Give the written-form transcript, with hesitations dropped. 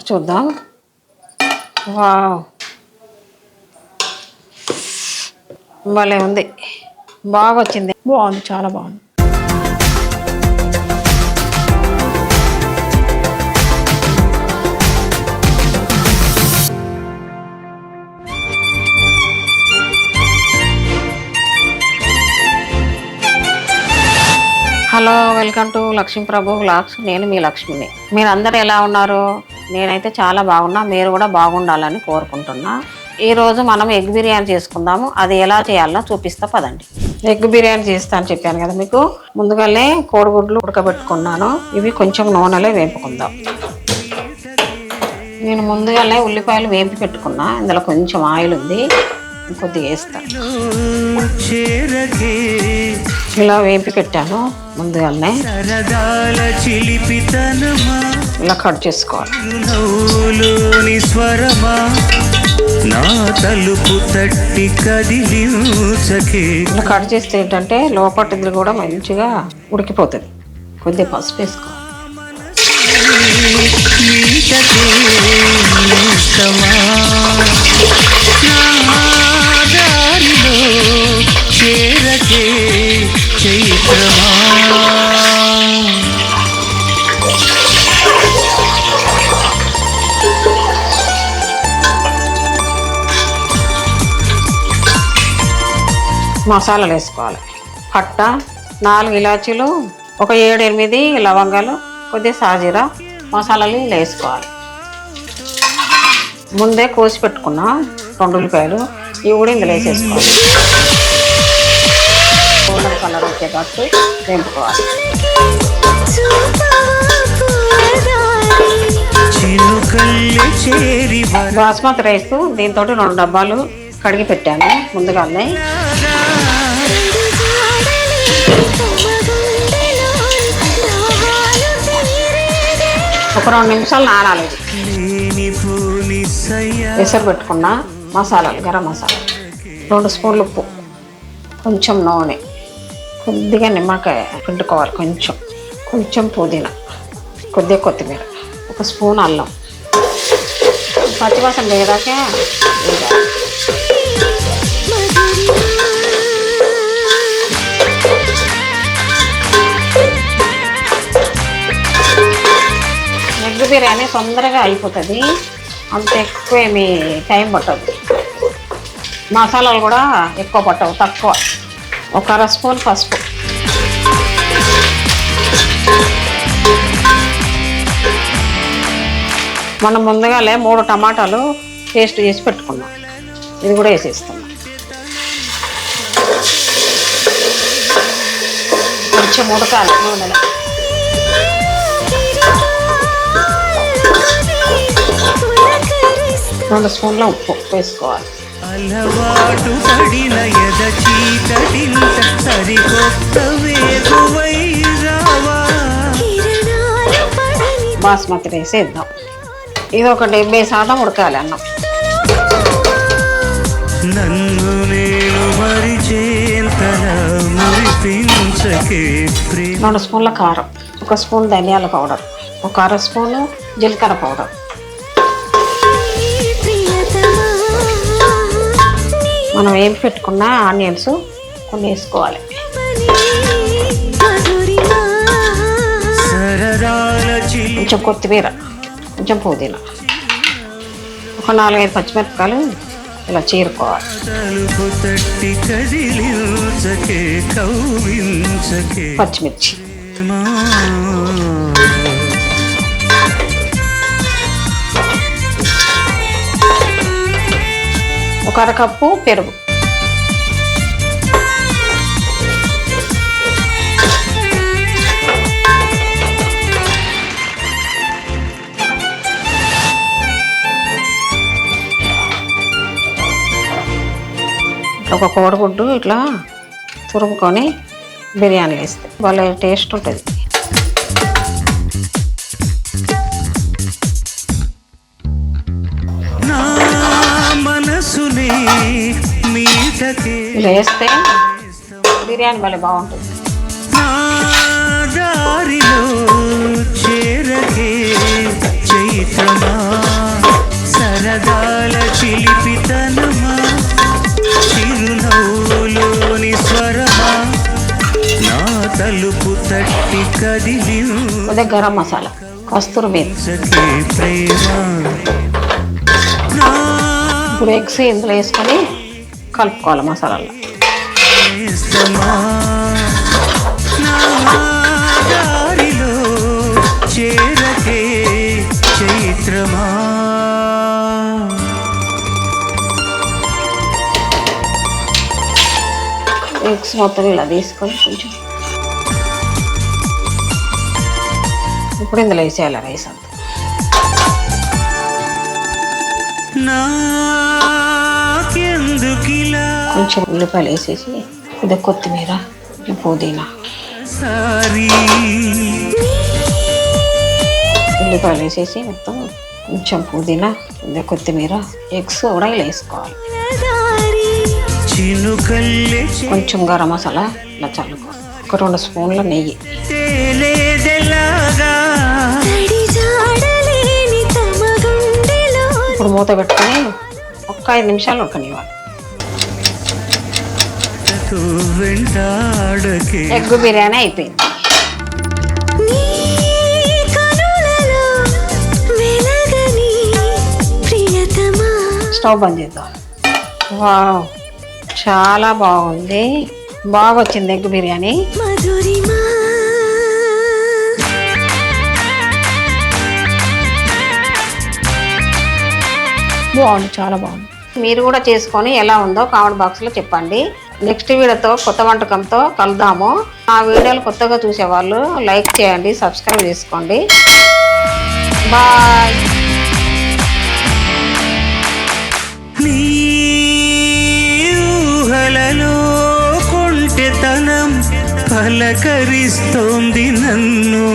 చూద్దాం. వావ్, భలే ఉంది, బాగా వచ్చింది. బాగుంది, చాలా బాగుంది. Hello, welcome to Lakshmi Prabhu vlogs. నేను మీ లక్ష్మిని. మీరందరూ ఎలా ఉన్నారు? నేనైతే చాలా బాగున్నా. మీరు కూడా బాగుండాలని కోరుకుంటున్నా. ఈరోజు మనం ఎగ్ బిర్యానీ చేసుకుందాము. అది ఎలా చేయాలో చూపిస్తా పదండి. ఎగ్ బిర్యానీ చేస్తా అని చెప్పాను కదా మీకు. ముందుగానే కోడిగుడ్లు ఉడకబెట్టుకున్నాను. ఇవి కొంచెం నూనెలో వేపుకుందాం. నేను ముందుగానే ఉల్లిపాయలు వేపి పెట్టుకున్నా. ఇందులో కొంచెం ఆయిల్ ఉంది, కొద్దిగా వేస్తాను. ఇలా వేపి పెట్టాను ముందుగానే. ఇలా కట్ చేసుకోవాలి. ఇలా కట్ చేస్తే ఏంటంటే లోపటిది కూడా మంచిగా ఉడికిపోతుంది. కొద్దిగా పసుపు వేసుకోవాలి. మసాలాలు వేసుకోవాలి. పట్ట, 4 ఇలాచీలు, ఒక 7-8 లవంగాలు, కొద్దిగా సాజీరా మసాలాలు ఇలా వేసుకోవాలి. ముందే కోసి పెట్టుకున్న 2 ఉల్లిపాయలు ఇవి కూడా ఇందులో వేసేసుకోవాలి. గోల్డెన్ కలర్ వచ్చేటట్టు వేపుకోవాలి. బాస్మతి రైస్ దీంతో 2 డబ్బాలు కడిగి పెట్టాను ముందుగానే. ఒక 2 నిమిషాలు నానాలి. ఎసరు పెట్టుకున్న మసాలాలు, గరం మసాలా, 2 స్పూన్లు ఉప్పు, కొంచెం నూనె, కొద్దిగా నిమ్మకాయ పిండుకోవాలి, కొంచెం పుదీనా, కొద్దిగా కొత్తిమీర, 1 స్పూన్ అల్లం. పచ్చివాసన వేయదాకా వేయాలి. ఎగ్ బిర్యానీ తొందరగా అయిపోతుంది, అంత ఎక్కువ ఏమి టైం పట్టదు. మసాలాలు కూడా ఎక్కువ పట్టవు, తక్కువ. 1 అర స్పూన్ పసుపు, మనం ముందుగానే 3 టమాటాలు పేస్ట్ చేసి పెట్టుకున్నాం. ఇది కూడా వేసేస్తున్నాం. కొంచెం ఉడకాలి నూనెలో. రెండు స్పూన్ల ఉప్పు వేసుకోవాలి. బాస్మతి రైస్ వేద్దాం. ఇది ఒక 70% ఉడకాలి అన్నం. రెండు స్పూన్ల కారం, 1 స్పూన్ ధనియాల పౌడర్, 1 అర స్పూను జీలకర్ర పౌడర్, మనం వేపి పెట్టుకున్న ఆనియన్స్ కొన్ని వేసుకోవాలి. కొంచెం కొత్తిమీర, కొంచెం పుదీనా, ఒక 4-5 పచ్చిమిరపకాయలు ఇలా చీరుకోవాలి. పచ్చిమిర్చి, ఒక 1 కప్పు పెరుగు, ఒక కోడిగుడ్డు ఇట్లా తురుముకొని బిర్యానీ వేస్తే భలే టేస్ట్ ఉంటుంది. ఇలా వేస్తే బిర్యానీ భలే బాగుంటుంది. చైత్రమా సరదాల చిలిపితనమా చిరునవ్వులోని స్వరమా నా తలుపు తట్టి కదిలి కొద్దిగా గరం మసాలా కస్తూరి మేతి ప్రేమ ఇప్పుడు ఎగ్స్ ఇందులో వేసుకొని కలుపుకోవాలి మసాలాలో. దారిలో చేరకే చైత్రమా ఎగ్స్ మొత్తం ఇలా తీసుకొని కొంచెం ఇప్పుడు ఇందులో వేసేయాలి రైస్ అంతా. కొంచెం ఉల్లిపాయలు వేసేసి కొద్దిగా కొత్తిమీర పుదీనా ఉల్లిపాయలు వేసేసి మొత్తం కొంచెం పుదీనా కొద్దిగా కొత్తిమీర ఎగ్స్ కూడా ఇలా వేసుకోవాలి. కొంచెం గరం మసాలా ఇలా చల్లుకో. ఒక 2 స్పూన్ల నెయ్యి. ఇప్పుడు మూత పెట్టుకొని ఒక్క 5 నిమిషాలు ఉడకనివ్వాలి. ఎగ్ బిర్యానీ అయిపోయింది. స్టవ్ బంద్ చేద్దాం. వావ్, చాలా బాగుంది. బాగా వచ్చింది ఎగ్ బిర్యానీ. బాగుంది, చాలా బాగుంది. మీరు కూడా చేసుకొని ఎలా ఉందో కామెంట్ బాక్స్లో చెప్పండి. నెక్స్ట్ వీడియోతో కొత్త వంటకంతో కలుద్దాము. ఆ వీడియోలు కొత్తగా చూసేవాళ్ళు లైక్ చేయండి, సబ్స్క్రైబ్ చేసుకోండి. బాయ్. ఊహలలో కొంటెతనం పలకరిస్తోంది నన్ను.